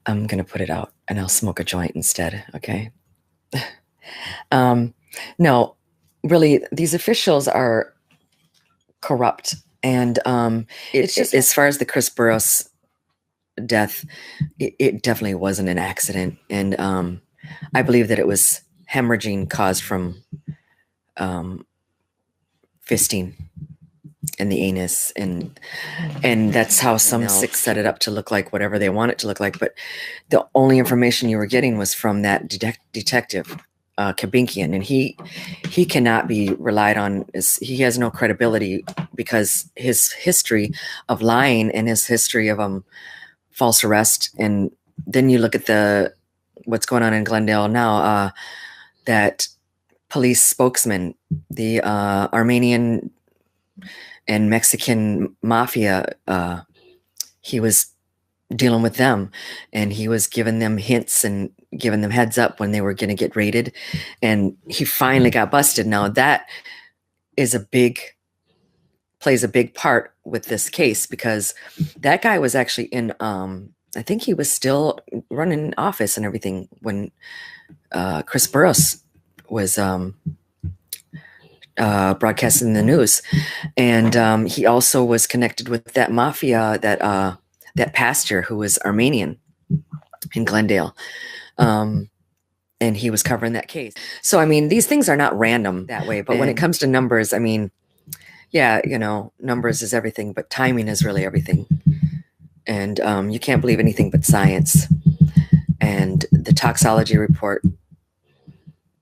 I'm going to put it out and I'll smoke a joint instead. Okay. No, really, these officials are corrupt. And it's just, as far as the Chris Burrous death, it definitely wasn't an accident. And I believe that it was hemorrhaging caused from fisting in the anus, and that's how some sick set it up to look like whatever they want it to look like. But the only information you were getting was from that detective, Kabinkian, and he cannot be relied on. He has no credibility because his history of lying and his history of false arrest. And then you look at what's going on in Glendale now. That police spokesman, the Armenian and Mexican mafia, he was dealing with them, and he was giving them hints and giving them heads up when they were going to get raided, and he finally got busted. Now that plays a big part with this case, because that guy was actually in I think he was still running office and everything when Chris Burrous was broadcasting the news, and he also was connected with that mafia, that pastor who was Armenian in Glendale, and he was covering that case. So I mean, these things are not random that way. But when it comes to numbers, I mean, yeah, numbers is everything, but timing is really everything. And you can't believe anything but science. And the toxology report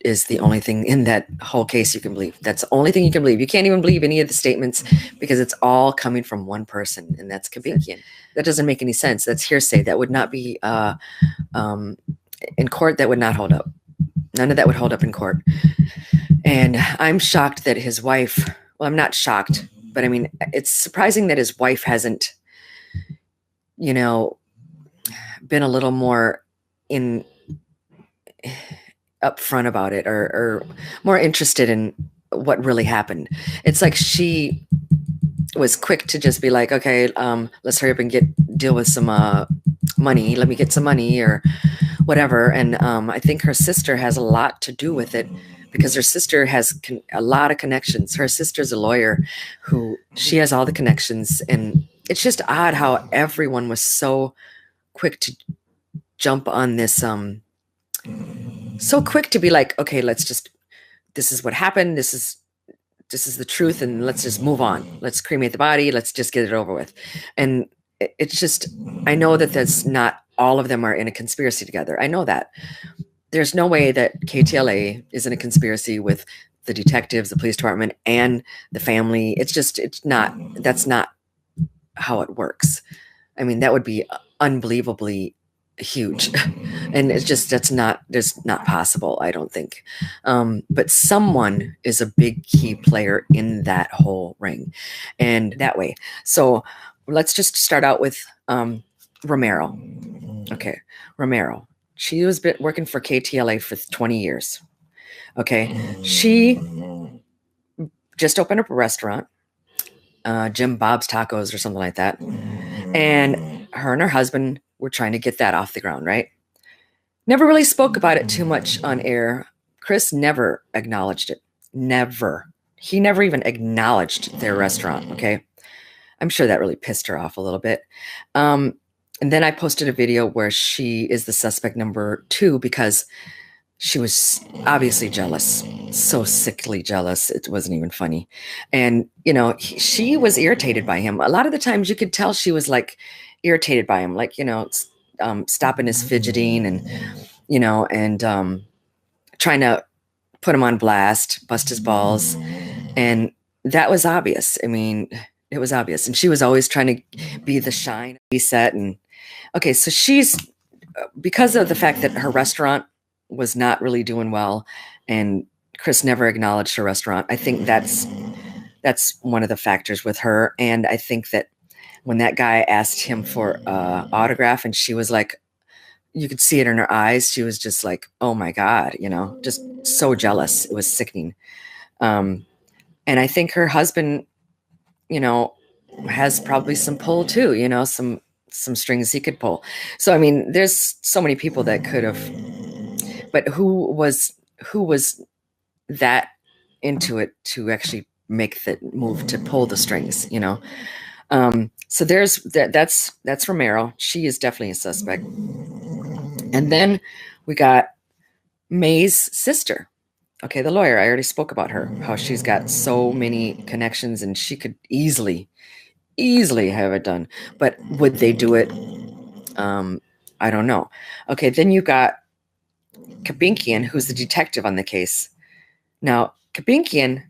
is the only thing in that whole case you can believe. That's the only thing you can believe. You can't even believe any of the statements because it's all coming from one person, and that's Kabinkian. That doesn't make any sense. That's hearsay. That would not be in court. That would not hold up. None of that would hold up in court. And I'm shocked that his wife, well, I'm not shocked, but I mean, it's surprising that his wife hasn't, been a little more upfront about it, or more interested in what really happened. It's like she was quick to just be like, okay, let's hurry up and deal with some money. Let me get some money or whatever. And I think her sister has a lot to do with it, because her sister has a lot of connections. Her sister's a lawyer she has all the connections. And it's just odd how everyone was so quick to jump on this, so quick to be like, okay, this is what happened. This is the truth. And let's just move on. Let's cremate the body. Let's just get it over with. And it's just, I know that that's not all of them are in a conspiracy together. I know that. There's no way that KTLA is in a conspiracy with the detectives, the police department, and the family. That's not how it works. I mean, that would be unbelievably huge. And that's not possible, I don't think. But someone is a big key player in that whole ring, and that way. So let's just start out with Romero. Okay, Romero. She was working for KTLA for 20 years. Okay, she just opened up a restaurant, Jim Bob's Tacos or something like that. And her husband were trying to get that off the ground, right? Never really spoke about it too much on air. Chris never acknowledged it. Never. He never even acknowledged their restaurant, okay? I'm sure that really pissed her off a little bit. And then I posted a video where she is the suspect number 2, because she was obviously jealous, so sickly jealous. It wasn't even funny. And, she was irritated by him. A lot of the times you could tell she was like irritated by him, like, stopping his fidgeting and trying to put him on blast, bust his balls. And that was obvious. I mean, it was obvious. And she was always trying to be the shine, be set. And okay, so she's, because of the fact that her restaurant was not really doing well, and Chris never acknowledged her restaurant, I think that's one of the factors with her. And I think that when that guy asked him for autograph, and she was like, you could see it in her eyes, she was just like, oh my God, just so jealous. It was sickening. And I think her husband, has probably some pull too, some strings he could pull. So I mean, there's so many people that could have, but who was that into it to actually make the move to pull the strings, you know? So there's that's Romero. She is definitely a suspect. And then we got May's sister. Okay, the lawyer. I already spoke about her, how she's got so many connections and she could easily have it done. But would they do it? I don't know. Okay, then you got Kubinkian, who's the detective on the case. Now, Kubinkian,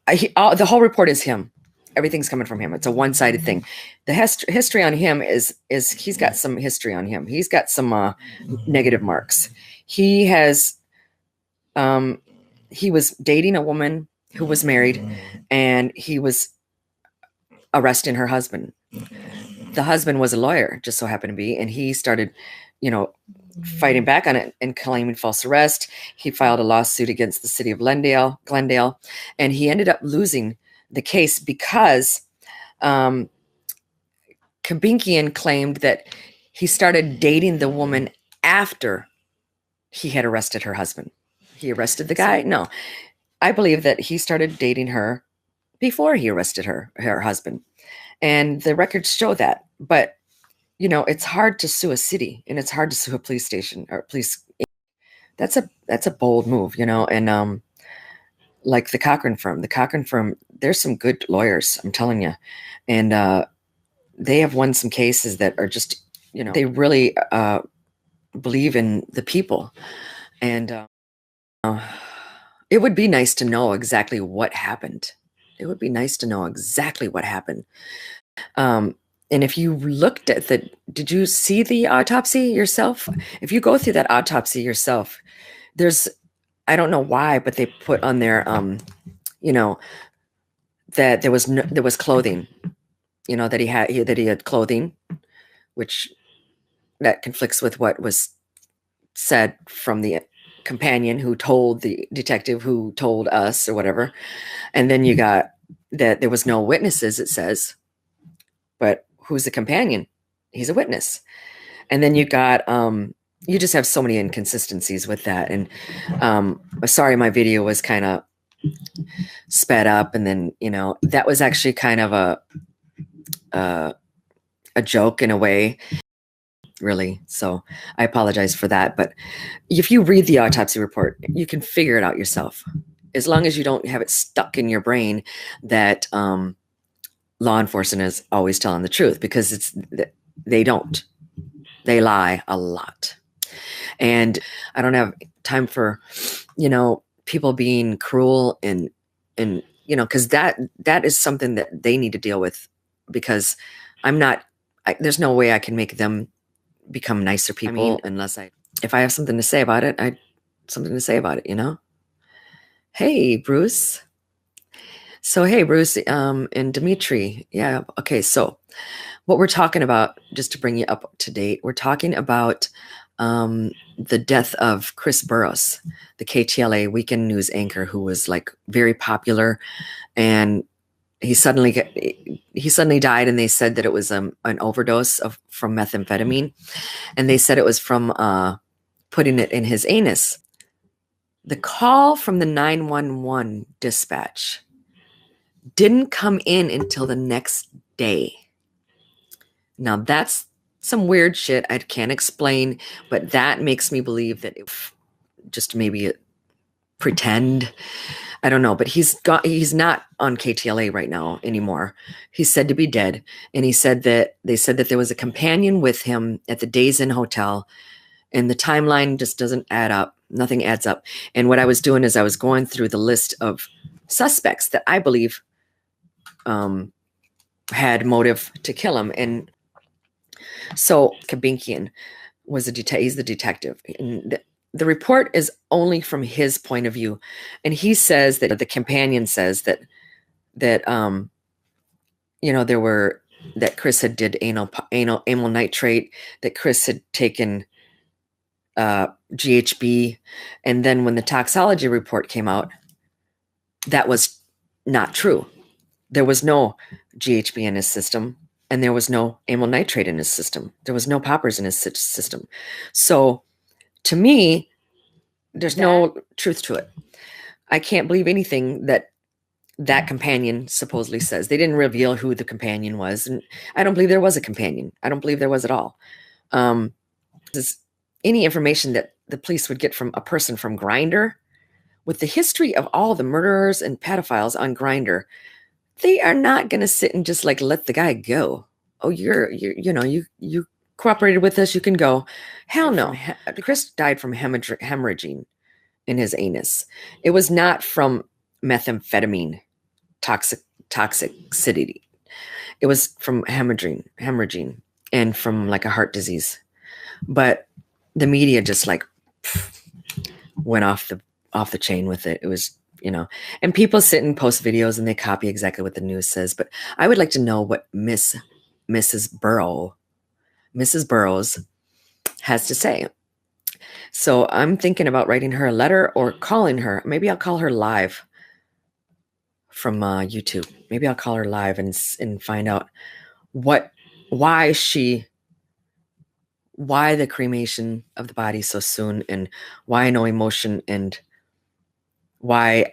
the whole report is him. Everything's coming from him. It's a one-sided thing. The history on him is he's got some history on him. He's got some negative marks. He has, he was dating a woman who was married, and he was arresting her husband. The husband was a lawyer, just so happened to be, and he started, fighting back on it and claiming false arrest. He filed a lawsuit against the city of Glendale, and he ended up losing the case because Kubinkian claimed that he started dating the woman after he had arrested her husband. He arrested the guy? No. I believe that he started dating her before he arrested her husband. And the records show that. But, it's hard to sue a city, and it's hard to sue a police station or police. That's a bold move, and like the Cochran firm, there's some good lawyers, I'm telling you. And they have won some cases that are just, they really believe in the people. And it would be nice to know exactly what happened. And if you looked at did you see the autopsy yourself? If you go through that autopsy yourself, I don't know why, but they put on there, that there was clothing, that he had clothing, which that conflicts with what was said from the companion who told the detective who told us or whatever. And then you got that there was no witnesses, it says, but who's the companion? He's a witness. And then you got, you just have so many inconsistencies with that. And sorry, my video was kind of sped up. And then, that was actually kind of a joke in a way, really. So I apologize for that. But if you read the autopsy report, you can figure it out yourself. As long as you don't have it stuck in your brain that law enforcement is always telling the truth, because they don't. They lie a lot. And I don't have time for, people being cruel and because that is something that they need to deal with, because there's no way I can make them become nicer people unless if I have something to say about it, Hey, Bruce. So, hey, Bruce, and Dimitri. Yeah. Okay. So what we're talking about, just to bring you up to date, we're talking about the death of Chris Burrous, the KTLA weekend news anchor, who was like very popular, and he suddenly died, and they said that it was an overdose from methamphetamine, and they said it was from putting it in his anus. The call from the 911 dispatch didn't come in until the next day. Now that's some weird shit I can't explain, but that makes me believe that just maybe pretend. I don't know, but he's not on KTLA right now anymore. He's said to be dead, and they said that there was a companion with him at the Days Inn Hotel, and the timeline just doesn't add up. Nothing adds up. And what I was doing is I was going through the list of suspects that I believe had motive to kill him. And so Kubinkian was he's the detective. And the report is only from his point of view. And he says that the companion says that Chris had did amyl nitrate, that Chris had taken GHB. And then when the toxicology report came out, that was not true. There was no GHB in his system. and there was no amyl nitrate in his system. There was no poppers in his system. So to me, there's no truth to it. I can't believe anything that companion supposedly says. They didn't reveal who the companion was, and I don't believe there was a companion. I don't believe there was at all. This any information that the police would get from a person from Grindr, with the history of all the murderers and pedophiles on Grindr, they are not going to sit and just like let the guy go. Oh, you cooperated with us, you can go. Hell no. Chris died from hemorrhaging in his anus. It was not from methamphetamine toxicity. It was from hemorrhaging and from like a heart disease. But the media just like went off the chain with it. It was, and people sit and post videos and they copy exactly what the news says. But I would like to know what Mrs. Burrous has to say. So I'm thinking about writing her a letter or calling her. Maybe I'll call her live from YouTube. Maybe I'll call her live and find out why the cremation of the body so soon, and why no emotion, and why.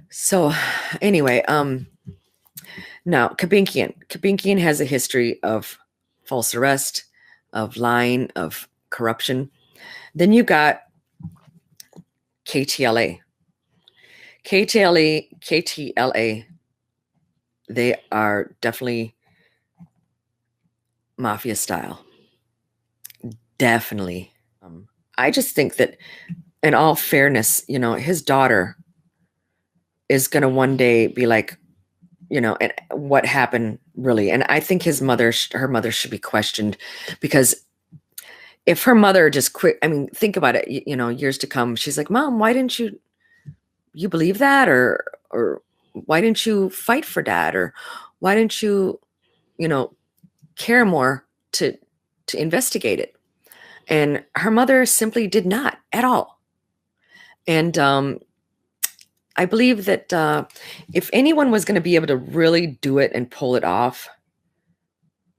So anyway, now Kubinkian has a history of false arrest, of lying, of corruption. Then you got KTLA. KTLA, they are definitely mafia style. Definitely. I just think that, in all fairness, his daughter is going to one day be like, and what happened really. And I think her mother should be questioned, because if her mother just quit, I mean, think about it, years to come, she's like, Mom, why didn't you believe that? Or why didn't you fight for that? Or why didn't you, care more to investigate it? And her mother simply did not at all. And I believe that if anyone was going to be able to really do it and pull it off,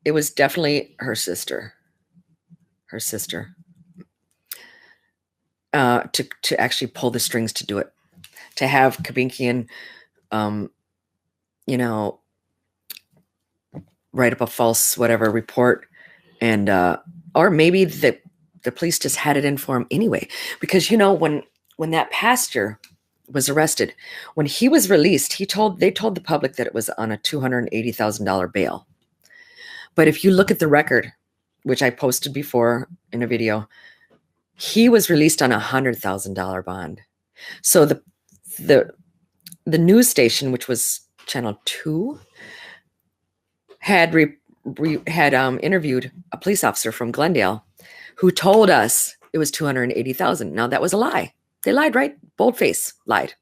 it was definitely her sister. To actually pull the strings to do it, to have Kubinkian, write up a false whatever report, and or maybe the police just had it in for him anyway, because when that pastor was arrested, when he was released, they told the public that it was on a $280,000 bail. But if you look at the record, which I posted before in a video, he was released on a $100,000 bond. So the news station, which was Channel 2, had interviewed a police officer from Glendale who told us it was $280,000. Now that was a lie. They lied, right? Boldface lied.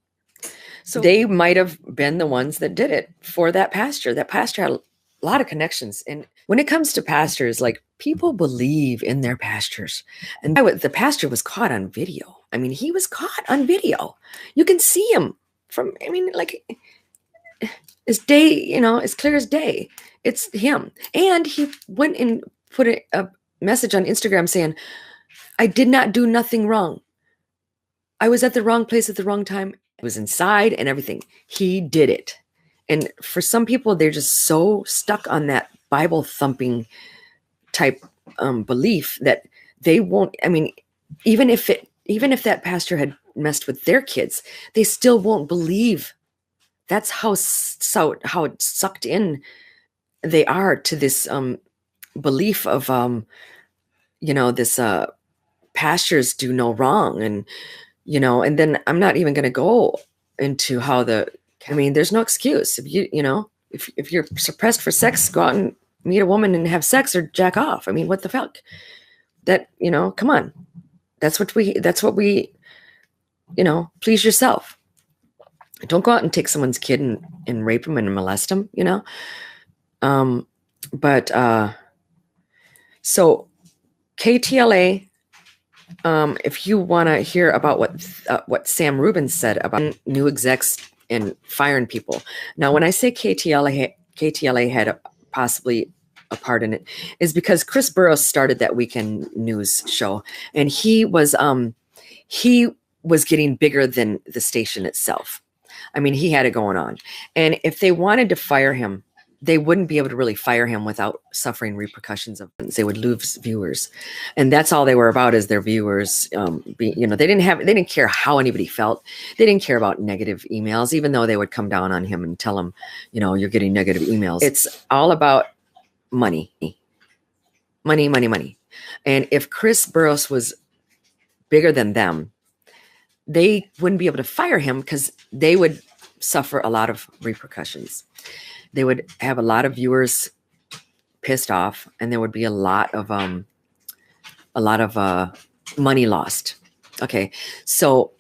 So they might have been the ones that did it for that pastor. That pastor had a lot of connections. And when it comes to pastors, like, people believe in their pastors. And the pastor was caught on video. I mean, he was caught on video. You can see him as day, as clear as day. It's him. And he went and put a message on Instagram saying, I did not do nothing wrong. I was at the wrong place at the wrong time. I was inside and everything. He did it. And for some people, they're just so stuck on that Bible thumping type belief that they won't. I mean, even if that pastor had messed with their kids, they still won't believe. That's how sucked in they are to this belief of this pastors do no wrong, and and then I'm not even going to go into how there's no excuse. If if you're suppressed for sex, go out and meet a woman and have sex or jack off. I mean, what the fuck? That, come on. That's what we please yourself. Don't go out and take someone's kid and rape them and molest them, so KTLA, if you want to hear about what Sam Rubin said about new execs and firing people. Now, when I say KTLA had possibly a part in it, is because Chris Burrous started that weekend news show, and he was getting bigger than the station itself. I mean, he had it going on, and if they wanted to fire him, they wouldn't be able to really fire him without suffering repercussions of it. They would lose viewers, and that's all they were about, is their viewers. They didn't care how anybody felt. They didn't care about negative emails, even though they would come down on him and tell him, you're getting negative emails. It's all about money. And if Chris Burrous was bigger than them, they wouldn't be able to fire him because they would suffer a lot of repercussions. They would have a lot of viewers pissed off, and there would be a lot of money lost. Okay, so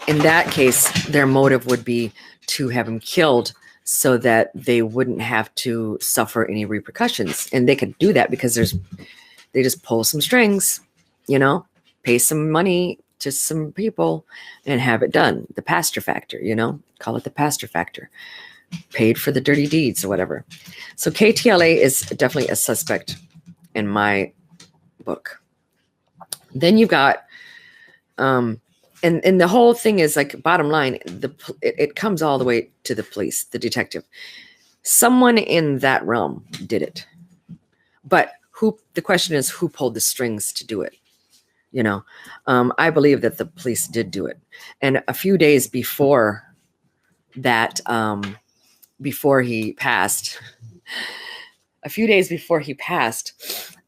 in that case, their motive would be to have him killed so that they wouldn't have to suffer any repercussions, and they could do that because they just pull some strings, pay some money to some people and have it done. The pastor factor, call it the pastor factor. Paid for the dirty deeds or whatever. So KTLA is definitely a suspect in my book. Then you've got, and the whole thing is like, bottom line, it comes all the way to the police, the detective. Someone in that realm did it. But the question is, who pulled the strings to do it? I believe that the police did do it. And a few days before that, before he passed,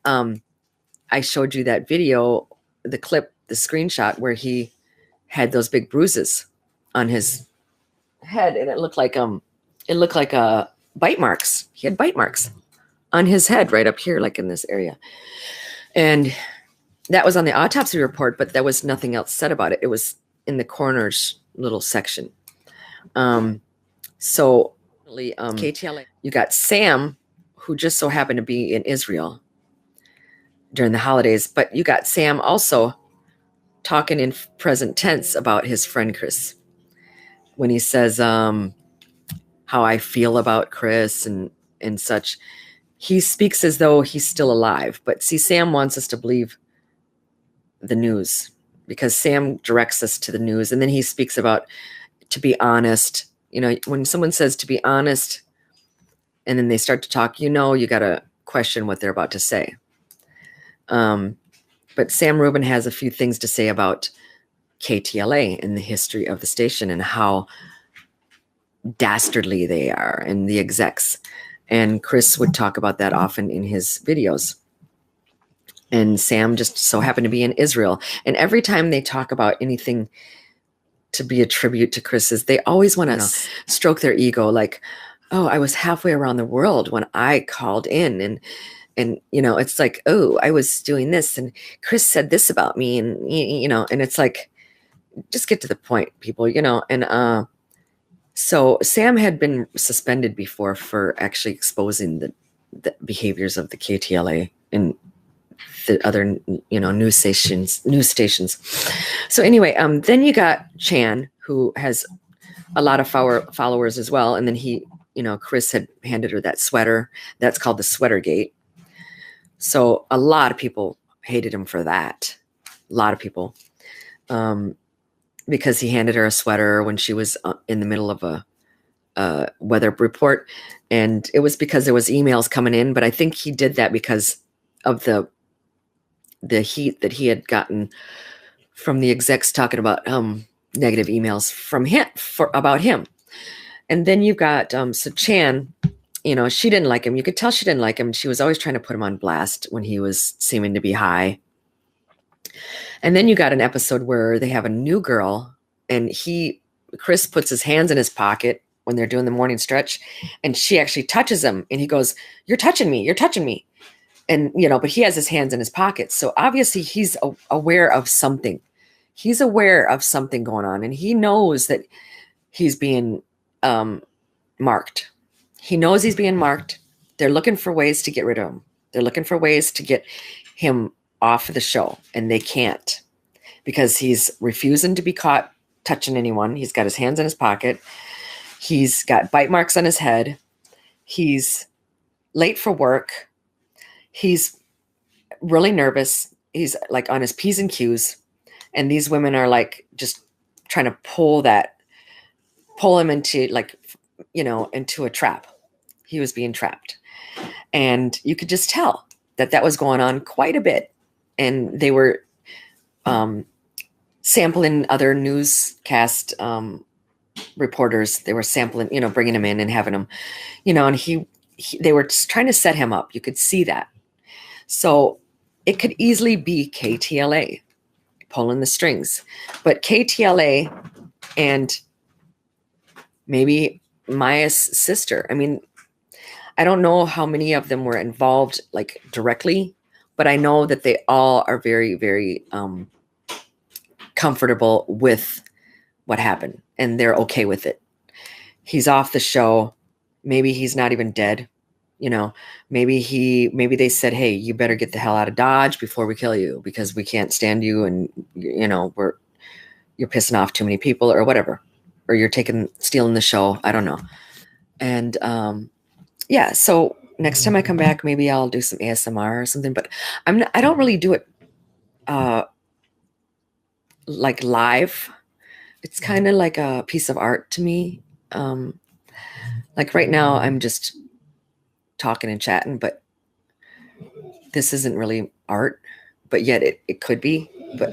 I showed you that video, the clip, the screenshot where he had those big bruises on his head, and it looked like bite marks. He had bite marks on his head right up here, like in this area. And that was on the autopsy report, but there was nothing else said about it. It was in the coroner's little section. So KTLA, you got Sam, who just so happened to be in Israel during the holidays, but you got Sam also talking in present tense about his friend Chris when he says how I feel about Chris and such. He speaks as though he's still alive, but see, Sam wants us to believe the news because Sam directs us to the news, and then he speaks about to be honest. When someone says to be honest, and then they start to talk, you got to question what they're about to say. But Sam Rubin has a few things to say about KTLA and the history of the station and how dastardly they are and the execs. And Chris would talk about that often in his videos. And Sam just so happened to be in Israel. And every time they talk about anything to be a tribute to Chris's, they always want to stroke their ego, like, oh, I was halfway around the world when I called in, and it's like, oh, I was doing this, and Chris said this about me, and and it's like, just get to the point, people, and so Sam had been suspended before for actually exposing the behaviors of the KTLA and the other, news stations. So anyway, then you got Chan, who has a lot of followers as well. And then he, Chris had handed her that sweater. That's called the Sweater Gate. So a lot of people hated him for that. A lot of people, because he handed her a sweater when she was in the middle of a weather report. And it was because there was emails coming in, but I think he did that because of the heat that he had gotten from the execs talking about negative emails from him about him. And then you've got so Chan, she didn't like him. You could tell she didn't like him. She was always trying to put him on blast when he was seeming to be high. And then you got an episode where they have a new girl, and Chris puts his hands in his pocket when they're doing the morning stretch, and she actually touches him, and he goes, "You're touching me. You're touching me." And, but he has his hands in his pockets. So obviously he's aware of something. He's aware of something going on. And he knows that he's being marked. He knows he's being marked. They're looking for ways to get rid of him. They're looking for ways to get him off of the show. And they can't, because he's refusing to be caught touching anyone. He's got his hands in his pocket. He's got bite marks on his head. He's late for work. He's really nervous. He's like on his P's and Q's. And these women are like just trying to pull him into like, into a trap. He was being trapped. And you could just tell that was going on quite a bit. And they were sampling other newscast reporters. They were sampling, bringing him in and having him, and they were just trying to set him up. You could see that. So it could easily be KTLA pulling the strings, but KTLA and maybe Maya's sister. I mean, I don't know how many of them were involved like directly, but I know that they all are very, very comfortable with what happened and they're okay with it. He's off the show. Maybe he's not even dead. Maybe they said, hey, you better get the hell out of Dodge before we kill you because we can't stand you. And, you're pissing off too many people or whatever, or you're stealing the show. I don't know. And, yeah. So next time I come back, maybe I'll do some ASMR or something, but I don't really do it, like live. It's kind of like a piece of art to me. Like right now I'm just talking and chatting, but this isn't really art, but yet it could be.